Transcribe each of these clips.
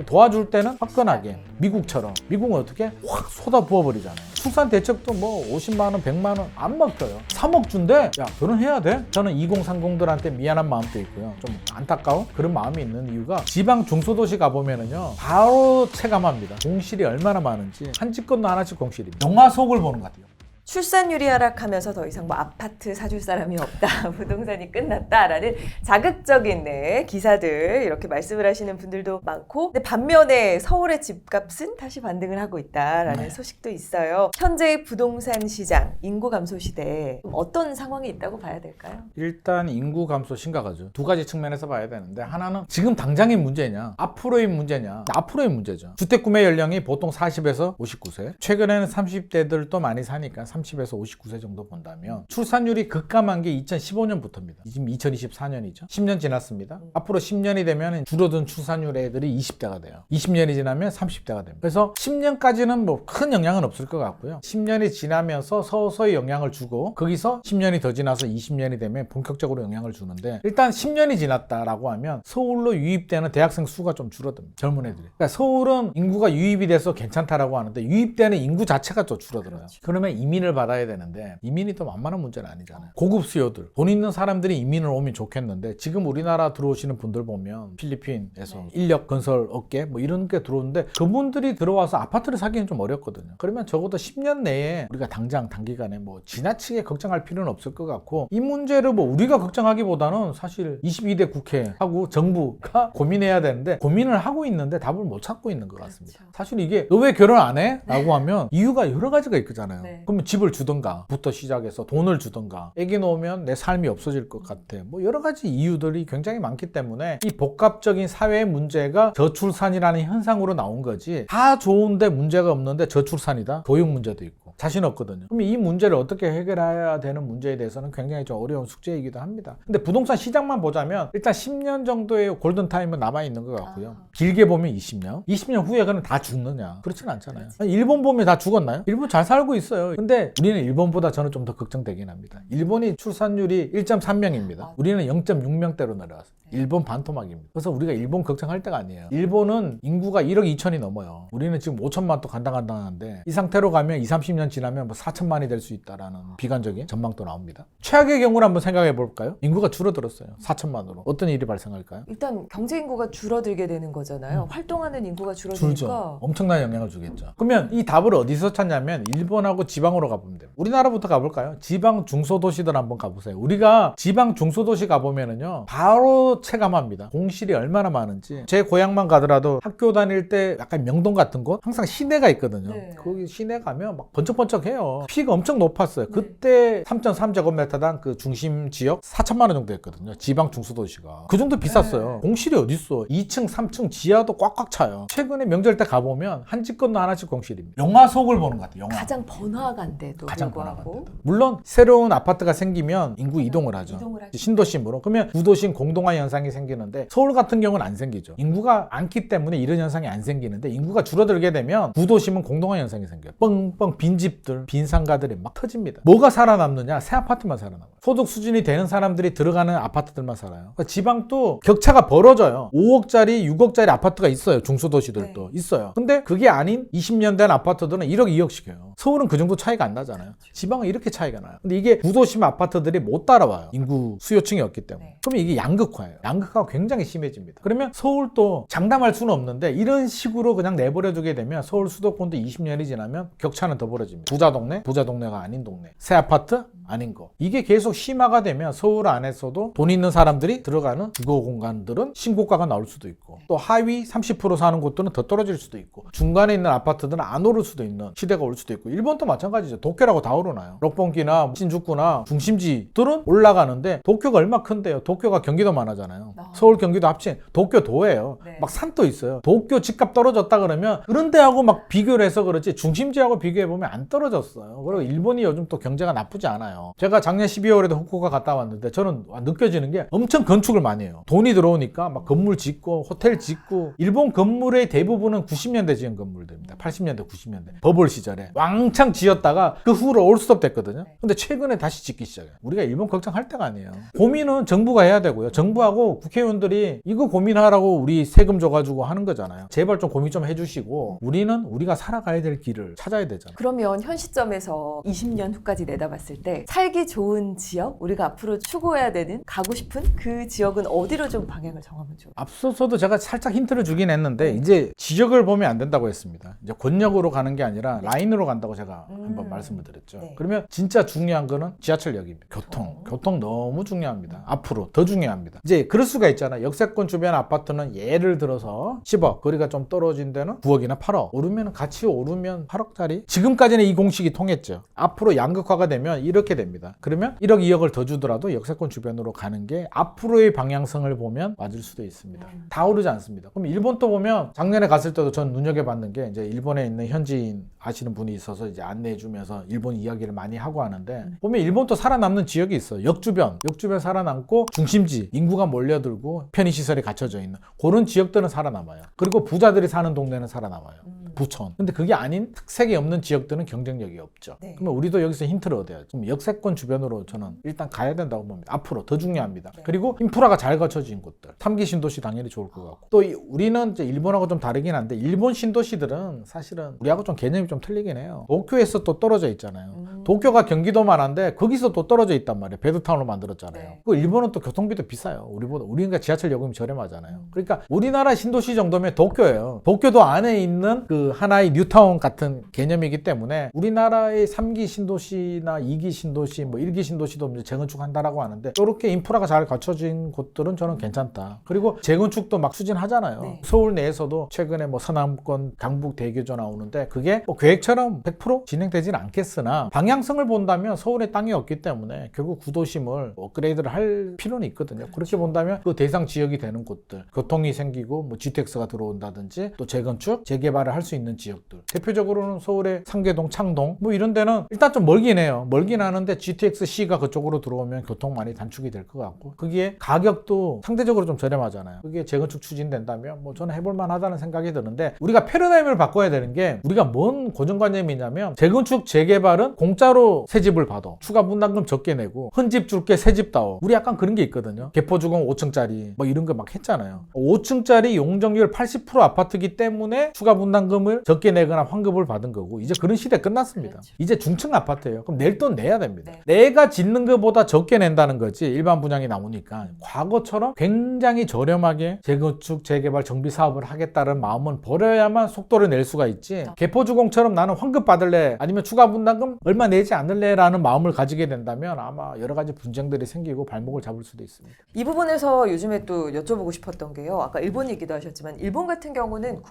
도와줄 때는 화끈하게 미국처럼. 미국은 어떻게 확 쏟아 부어버리잖아요. 출산 대책도 뭐 50만 원, 100만 원 안 먹혀요. 3억 준대? 야, 결혼해야 돼? 저는 2030들한테 미안한 마음도 있고요. 좀 안타까운 그런 마음이 있는 이유가 지방 중소도시 가보면은요 바로 체감합니다. 공실이 얼마나 많은지. 한 집 건너 하나씩 공실입니다. 영화 속을 보는 것 같아요. 출산율이 하락하면서 더 이상 뭐 아파트 사줄 사람이 없다, 부동산이 끝났다라는 자극적인 기사들 이렇게 말씀을 하시는 분들도 많고, 근데 반면에 서울의 집값은 다시 반등을 하고 있다라는 소식도 있어요. 현재의 부동산 시장, 인구 감소 시대에 어떤 상황이 있다고 봐야 될까요? 일단 인구 감소 심각하죠. 두 가지 측면에서 봐야 되는데, 하나는 지금 당장의 문제냐, 앞으로의 문제냐. 앞으로의 문제죠. 주택 구매 연령이 보통 40에서 59세. 최근에는 30대들도 많이 사니까 30에서 59세 정도 본다면 출산율이 급감한 게 2015년부터입니다. 지금 2024년이죠. 10년 지났습니다. 앞으로 10년이 되면 줄어든 출산율 애들이 20대가 돼요. 20년이 지나면 30대가 됩니다. 그래서 10년까지는 뭐 큰 영향은 없을 것 같고요. 10년이 지나면서 서서히 영향을 주고, 거기서 10년이 더 지나서 20년이 되면 본격적으로 영향을 주는데, 일단 10년이 지났다라고 하면 서울로 유입되는 대학생 수가 좀 줄어듭니다. 젊은 애들이. 그러니까 서울은 인구가 유입이 돼서 괜찮다라고 하는데 유입되는 인구 자체가 또 줄어들어요. 그렇죠. 그러면 이민을 받아야 되는데 이민이 또 만만한 문제는 아니잖아요. 고급 수요들, 돈 있는 사람들이 이민을 오면 좋겠는데, 지금 우리나라 들어오시는 분들 보면 필리핀에서 인력 건설 업계 뭐 이런 게 들어오는데, 그분들이 들어와서 아파트를 사기는 좀 어렵거든요. 그러면 적어도 10년 내에 우리가 당장 단기간에 뭐 지나치게 걱정할 필요는 없을 것 같고, 이 문제를 뭐 우리가 걱정하기보다는 사실 22대 국회하고 정부가 고민해야 되는데, 고민을 하고 있는데 답을 못 찾고 있는 것 같습니다. 그렇죠. 사실 이게 너 왜 결혼 안 해? 라고 하면 이유가 여러 가지가 있잖아요. 네. 그러면 집을 주던가 부터 시작해서 돈을 주던가, 애기 놓으면 내 삶이 없어질 것 같아, 뭐 여러 가지 이유들이 굉장히 많기 때문에 이 복합적인 사회의 문제가 저출산이라는 현상으로 나온 거지, 다 좋은데 문제가 없는데 저출산이다, 교육 문제도 있고 자신 없거든요. 그럼 이 문제를 어떻게 해결해야 되는 문제에 대해서는 굉장히 좀 어려운 숙제이기도 합니다. 근데 부동산 시장만 보자면 일단 10년 정도의 골든타임은 남아있는 것 같고요. 길게 보면 20년 후에 그럼 다 죽느냐? 그렇진 않잖아요. 일본 보면 다 죽었나요? 일본 잘 살고 있어요. 근데 우리는 일본보다 저는 좀 더 걱정되긴 합니다. 일본이 출산율이 1.3명입니다. 우리는 0.6명대로 내려왔어요. 일본 반토막입니다. 그래서 우리가 일본 걱정할 때가 아니에요. 일본은 인구가 1억 2천이 넘어요. 우리는 지금 5천만 또 간당간당한데, 이 상태로 가면 20, 30년 지나면 뭐 4천만이 될 수 있다라는 비관적인 전망도 나옵니다. 최악의 경우를 한번 생각해 볼까요? 인구가 줄어들었어요. 4천만으로. 어떤 일이 발생할까요? 일단 경제 인구가 줄어들게 되는 거잖아요. 활동하는 인구가 줄어드니까. 줄죠. 엄청난 영향을 주겠죠. 그러면 이 답을 어디서 찾냐면 일본하고 지방으로 가보면 돼요. 우리나라부터 가볼까요? 지방 중소도시들 한번 가보세요. 우리가 지방 중소도시 가보면은요 바로 체감합니다. 공실이 얼마나 많은지. 제 고향만 가더라도 학교 다닐 때 약간 명동 같은 곳 항상 시내가 있거든요. 네. 거기 시내 가면 막 번쩍번쩍해요. 피가 엄청 높았어요. 그때 3.3제곱미터당 그 중심 지역 4천만 원 정도 했거든요. 지방 중소도시가. 그 정도 비쌌어요. 공실이 어딨어. 2층, 3층 지하도 꽉꽉 차요. 최근에 명절 때 가보면 한 집 건너 하나씩 공실입니다. 영화 속을 보는 것 같아요. 영화. 가장 번화가인데도 가장 불구하고. 번화가인데도. 물론 새로운 아파트가 생기면 인구 이동을 하죠. 이동을 하죠. 신도심으로. 그러면 구도심 공동화 현상이 생기는데, 서울 같은 경우는 안 생기죠. 인구가 많기 때문에 이런 현상이 안 생기는데, 인구가 줄어들게 되면 구도심은 공동화 현상이 생겨요. 뻥뻥 빈집들, 빈상가들이 막 터집니다. 뭐가 살아남느냐? 새 아파트만 살아남아요. 소득 수준이 되는 사람들이 들어가는 아파트들만 살아요. 그러니까 지방도 격차가 벌어져요. 5억짜리, 6억짜리 아파트가 있어요. 중소도시들도 있어요. 근데 그게 아닌 20년 된 아파트들은 1억, 2억씩 해요. 서울은 그 정도 차이가 안 나잖아요. 지방은 이렇게 차이가 나요. 근데 이게 구도심 아파트들이 못 따라와요. 인구 수요층이 없기 때문에. 그러면 이게 양극화예요. 양극화가 굉장히 심해집니다. 그러면 서울도 장담할 수는 없는데, 이런 식으로 그냥 내버려두게 되면 서울 수도권도 20년이 지나면 격차는 더 벌어집니다. 부자 동네, 부자 동네가 아닌 동네. 새 아파트, 아닌 거. 이게 계속 심화가 되면 서울 안에서도 돈 있는 사람들이 들어가는 주거 공간들은 신고가가 나올 수도 있고, 또 하위 30% 사는 곳들은 더 떨어질 수도 있고, 중간에 있는 아파트들은 안 오를 수도 있는 시대가 올 수도 있고. 일본도 마찬가지죠. 도쿄라고 다 오르나요? 록봉기나 신주쿠나 중심지들은 올라가는데, 도쿄가 얼마 큰데요? 도쿄가 경기도만 하잖아요. 서울 경기도 합친 도쿄도예요. 막 산도 있어요. 도쿄 집값 떨어졌다 그러면 그런 데하고 막 비교를 해서 그렇지, 중심지하고 비교해보면 안 떨어졌어요. 그리고 일본이 요즘 또 경제가 나쁘지 않아요. 제가 작년 12월에도 후쿠오카 갔다 왔는데, 저는 느껴지는 게 엄청 건축을 많이 해요. 돈이 들어오니까 막 건물 짓고 호텔 짓고. 일본 건물의 대부분은 90년대 지은 건물들입니다. 80년대, 90년대 버블 시절에 왕 왕창 지었다가 그 후로 올스톱 됐거든요. 근데 최근에 다시 짓기 시작해요. 우리가 일본 걱정할 때가 아니에요. 고민은 정부가 해야 되고요. 정부하고 국회의원들이 이거 고민하라고 우리 세금 줘가지고 하는 거잖아요. 제발 좀 고민 좀 해주시고 우리는 우리가 살아가야 될 길을 찾아야 되잖아요. 그러면 현 시점에서 20년 후까지 내다봤을 때 살기 좋은 지역, 우리가 앞으로 추구해야 되는, 가고 싶은 그 지역은 어디로 좀 방향을 정하면 좋을까요? 앞서서도 제가 살짝 힌트를 주긴 했는데 이제 지역을 보면 안 된다고 했습니다. 이제 권역으로 가는 게 아니라 라인으로 간다고 제가 한번 말씀을 드렸죠. 네. 그러면 진짜 중요한 거는 지하철역입니다. 교통 너무 중요합니다. 앞으로 더 중요합니다. 이제 그럴 수가 있잖아요. 역세권 주변 아파트는 예를 들어서 10억, 거리가 좀 떨어진 데는 9억이나 8억. 오르면 같이 오르면 8억짜리. 지금까지는 이 공식이 통했죠. 앞으로 양극화가 되면 이렇게 됩니다. 그러면 1억, 2억을 더 주더라도 역세권 주변으로 가는 게 앞으로의 방향성을 보면 맞을 수도 있습니다. 다 오르지 않습니다. 그럼 일본 또 보면 작년에 갔을 때도 전 눈여겨봤는 게 이제 일본에 있는 현지인 아시는 분이 있어서 이제 안내해주면서 일본 이야기를 많이 하고 하는데 보면 일본도 살아남는 지역이 있어요. 역주변 살아남고 중심지, 인구가 몰려들고 편의시설이 갖춰져 있는 그런 지역들은 살아남아요. 그리고 부자들이 사는 동네는 살아남아요. 부천. 근데 그게 아닌 특색이 없는 지역들은 경쟁력이 없죠. 네. 그러면 우리도 여기서 힌트를 얻어야죠. 좀 역세권 주변으로 저는 일단 가야 된다고 봅니다. 앞으로 더 중요합니다. 네. 그리고 인프라가 잘 갖춰진 곳들. 3기 신도시 당연히 좋을 것 같고. 또 우리는 이제 일본하고 좀 다르긴 한데 일본 신도시들은 사실은 우리하고 좀 개념이 좀 틀리긴 해요. 도쿄에서 또 떨어져 있잖아요. 도쿄가 경기도만 한데 거기서 또 떨어져 있단 말이에요. 베드타운으로 만들었잖아요. 네. 그 일본은 또 교통비도 비싸요. 우리가 지하철 요금이 저렴하잖아요. 그러니까 우리나라 신도시 정도면 도쿄예요. 도쿄도 안에 있는 그 하나의 뉴타운 같은 개념이기 때문에 우리나라의 3기 신도시나 2기 신도시, 뭐 1기 신도시도 이제 재건축한다라고 하는데 이렇게 인프라가 잘 갖춰진 곳들은 저는 괜찮다. 그리고 재건축도 막 추진하잖아요. 네. 서울 내에서도 최근에 뭐 서남권 강북 대교조 나오는데 그게 뭐 계획처럼 100% 진행되지는 않겠으나 방향성을 본다면 서울에 땅이 없기 때문에 결국 구도심을 업그레이드를 할 필요는 있거든요. 그렇게 본다면 그 대상 지역이 되는 곳들, 교통이 생기고 뭐 GTX가 들어온다든지 또 재건축, 재개발을 할 수 있는 지역들. 대표적으로는 서울의 상계동, 창동 뭐 이런 데는 일단 좀 멀긴 해요. 멀긴 하는데 GTX-C가 그쪽으로 들어오면 교통 많이 단축이 될 것 같고 그게 가격도 상대적으로 좀 저렴하잖아요. 그게 재건축 추진된다면 뭐 저는 해볼 만하다는 생각이 드는데 우리가 패러다임을 바꿔야 되는 게 우리가 뭔 고정관념이 있냐면 재건축, 재개발은 공짜로 새 집을 받아. 추가 분담금 적게 내고 헌집 줄게 새 집 다오. 우리 약간 그런 게 있거든요. 개포주공 5층짜리 뭐 이런 거 막 했잖아요. 5층짜리 용적률 80% 아파트기 때문에 추가 분담금을 적게 내거나 환급을 받은 거고 이제 그런 시대 끝났습니다. 그렇죠. 이제 중층 아파트예요. 그럼 낼 돈 내야 됩니다. 네. 내가 짓는 것보다 적게 낸다는 거지 일반 분양이 나오니까 과거처럼 굉장히 저렴하게 재건축, 재개발, 정비 사업을 하겠다는 마음은 버려야만 속도를 낼 수가 있지 개포주공처럼 나는 환급 받을래 아니면 추가 분담금 얼마 내지 않을래 라는 마음을 가지게 된다면 아마 여러 가지 분쟁들이 생기고 발목을 잡을 수도 있습니다. 이 부분에서 요즘에 또 여쭤보고 싶었던 게요. 아까 일본 얘기도 하셨지만 일본 같은 경우는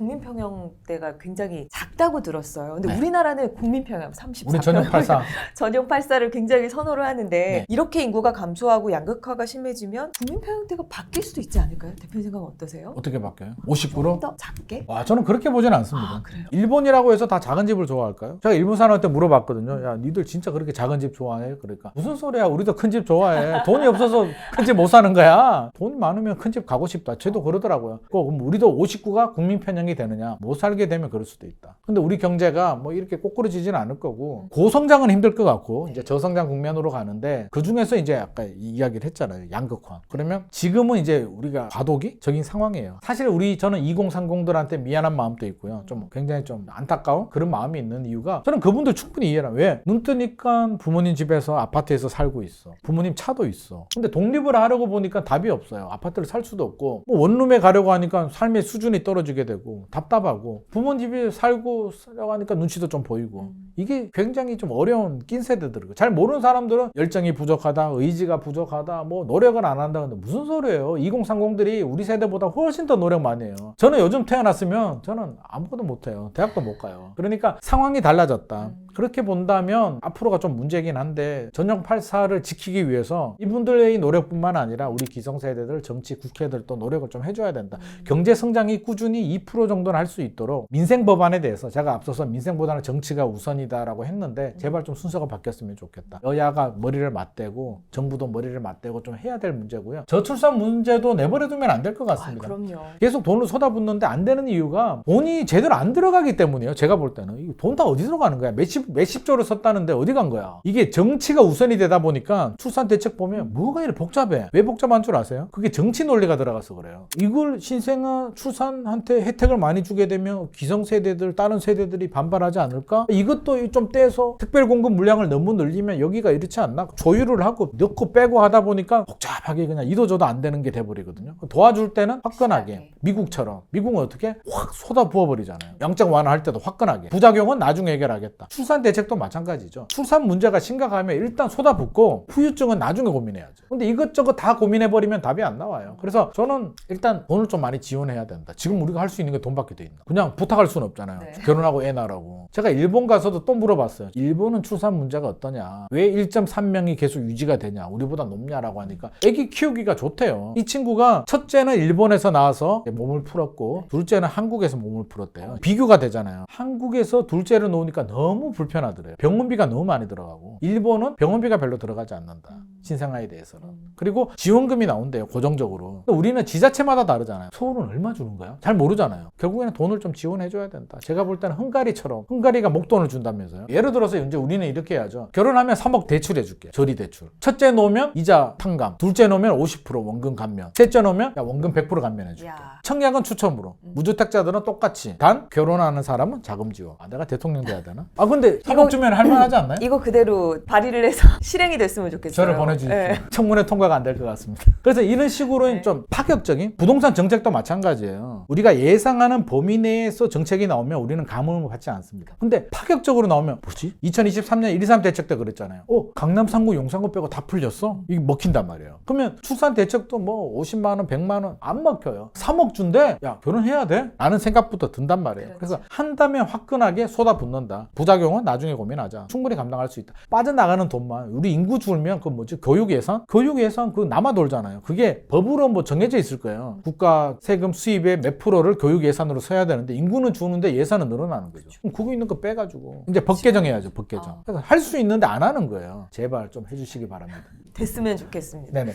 국민평형대가 굉장히 작다고 들었어요. 근데 네. 우리나라는 국민평형 34평. 우리 전용 84 전용 84를 굉장히 선호를 하는데 네. 이렇게 인구가 감소하고 양극화가 심해지면 국민평형대가 바뀔 수도 있지 않을까요? 대표님 생각은 어떠세요? 어떻게 바뀌어요? 59로? 더 작게? 와 저는 그렇게 보지는 않습니다. 아, 그래요? 일본이라고 해서 다 작은 집을 좋아할까요? 제가 일본 사람한테 물어봤거든요. 야 니들 진짜 그렇게 작은 집 좋아해? 그러니까 무슨 소리야 우리도 큰 집 좋아해. 돈이 없어서 큰 집 못 사는 거야. 돈 많으면 큰 집 가고 싶다. 쟤도 그러더라고요. 그럼 우리도 59가 국민 편향이 되느냐? 못 살게 되면 그럴 수도 있다. 근데 우리 경제가 뭐 이렇게 꼬꾸라지지는 않을 거고 고성장은 힘들 것 같고 이제 저성장 국면으로 가는데 그 중에서 이제 아까 이야기를 했잖아요. 양극화. 그러면 지금은 이제 우리가 과도기적인 상황이에요. 사실 저는 2030들한테 미안한 마음도 있고요. 좀 굉장히 좀 안타까운 그런 마음이 있는 이유가 저는 그분들 충분히 이해해요. 왜? 눈 뜨니까 부모님 집에서 아파트에서 살고 있어. 부모님 차도 있어. 근데 독립을 하려고 보니까 답이 없어요. 아파트를 살 수도 없고 뭐 원룸에 가려고 하니까 삶의 수준이 떨어지게 되고 답답하고 부모님 집에 살고 하니까 눈치도 좀 보이고 이게 굉장히 좀 어려운 낀 세대들이고 잘 모르는 사람들은 열정이 부족하다, 의지가 부족하다, 뭐 노력을 안 한다. 근데 무슨 소리예요? 2030들이 우리 세대보다 훨씬 더 노력 많이 해요. 저는 요즘 태어났으면 저는 아무것도 못해요. 대학도 못 가요. 그러니까 상황이 달라졌다. 그렇게 본다면 앞으로가 좀 문제긴 한데 전용 84를 지키기 위해서 이분들의 노력뿐만 아니라 우리 기성세대들, 정치, 국회들도 노력을 좀 해줘야 된다. 경제 성장이 꾸준히 2% 정도는 할 수 있도록 민생 법안에 대해서 제가 앞서서 민생보다는 정치가 우선이다라고 했는데 제발 좀 순서가 바뀌었으면 좋겠다. 여야가 머리를 맞대고 정부도 머리를 맞대고 좀 해야 될 문제고요. 저출산 문제도 내버려두면 안 될 것 같습니다. 그럼요. 계속 돈을 쏟아붓는데 안 되는 이유가 돈이 제대로 안 들어가기 때문이에요. 제가 볼 때는 돈 다 어디 들어가는 거야? 몇십 몇십 조를 썼다는데 어디 간 거야? 이게 정치가 우선이 되다 보니까 출산 대책 보면 뭐가 이렇게 복잡해? 왜 복잡한 줄 아세요? 그게 정치 논리가 들어가서 그래요. 이걸 신생아 출산한테 혜택을 많이 주게 되면 기성세대들, 다른 세대들이 반발하지 않을까? 이것도 좀 떼서 특별 공급 물량을 너무 늘리면 여기가 이렇지 않나? 조율을 하고 넣고 빼고 하다 보니까 복잡하게 그냥 이도저도 안 되는 게 돼버리거든요. 도와줄 때는 화끈하게 미국처럼. 미국은 어떻게? 확 쏟아 부어버리잖아요. 영적 완화할 때도 화끈하게. 부작용은 나중에 해결하겠다. 출산 대책도 마찬가지죠. 출산 문제가 심각하면 일단 쏟아붓고 후유증은 나중에 고민해야죠. 근데 이것저것 다 고민해버리면 답이 안 나와요. 그래서 저는 일단 돈을 좀 많이 지원해야 된다. 지금 우리가 할 수 있는 게 돈밖에 돼 있나. 그냥 부탁할 수는 없잖아요. 네. 결혼하고 애 낳으라고. 제가 일본 가서도 또 물어봤어요. 일본은 출산 문제가 어떠냐. 왜 1.3명이 계속 유지가 되냐. 우리보다 높냐라고 하니까 애기 키우기가 좋대요. 이 친구가 첫째는 일본에서 나와서 몸을 풀었고 둘째는 한국에서 몸을 풀었대요. 비교가 되잖아요. 한국에서 둘째를 놓으니까 너무 불편하더래요. 병원비가 너무 많이 들어가고 일본은 병원비가 별로 들어가지 않는다. 신생아에 대해서는. 그리고 지원금이 나온대요. 고정적으로. 우리는 지자체마다 다르잖아요. 서울은 얼마 주는 거야? 잘 모르잖아요. 결국에는 돈을 좀 지원해줘야 된다. 제가 볼 때는 헝가리처럼 헝가리가 목돈을 준다면서요. 예를 들어서 이제 우리는 이렇게 해야죠. 결혼하면 3억 대출해줄게. 저리 대출. 첫째 놓으면 이자 탕감. 둘째 놓으면 50% 원금 감면. 셋째 놓으면 야, 원금 100% 감면해줄게. 야. 청약은 추첨으로. 무주택자들은 똑같이. 단 결혼하는 사람은 자금 지원. 아, 내가 대통령 돼야 되나? 아 근데 3억 주면 할만하지 않나요? 이거 그대로 발의를 해서 실행이 됐으면 좋겠어요. 저를 보내주십시오. 네. 청문회 통과가 안 될 것 같습니다. 그래서 이런 식으로 네. 좀 파격적인 부동산 정책도 마찬가지예요. 우리가 예상하는 범위 내에서 정책이 나오면 우리는 감흥을 받지 않습니다. 근데 파격적으로 나오면 뭐지? 2023년 123 대책 때 그랬잖아요. 강남 3구 용산구 빼고 다 풀렸어? 이게 먹힌단 말이에요. 그러면 출산 대책도 뭐 50만 원, 100만 원 안 먹혀요. 3억 준대? 야 결혼해야 돼? 라는 생각부터 든단 말이에요. 그렇죠. 그래서 한다면 화끈하게 쏟아붓는다. 부작용은 나중에 고민하자. 충분히 감당할 수 있다. 빠져나가는 돈만 우리 인구 줄면 그 뭐지? 교육 예산? 교육 예산 그 남아 돌잖아요. 그게 법으로 뭐 정해져 있을 거예요. 국가 세금 수입의 몇 프로를 교육 예산으로 써야 되는데 인구는 주는데 예산은 늘어나는 거죠. 그럼 그거 있는 거 빼가지고 이제 법 개정해야죠. 법 개정. 그래서 할 수 있는데 안 하는 거예요. 제발 좀 해주시기 바랍니다. 됐으면 좋겠습니다. 네네.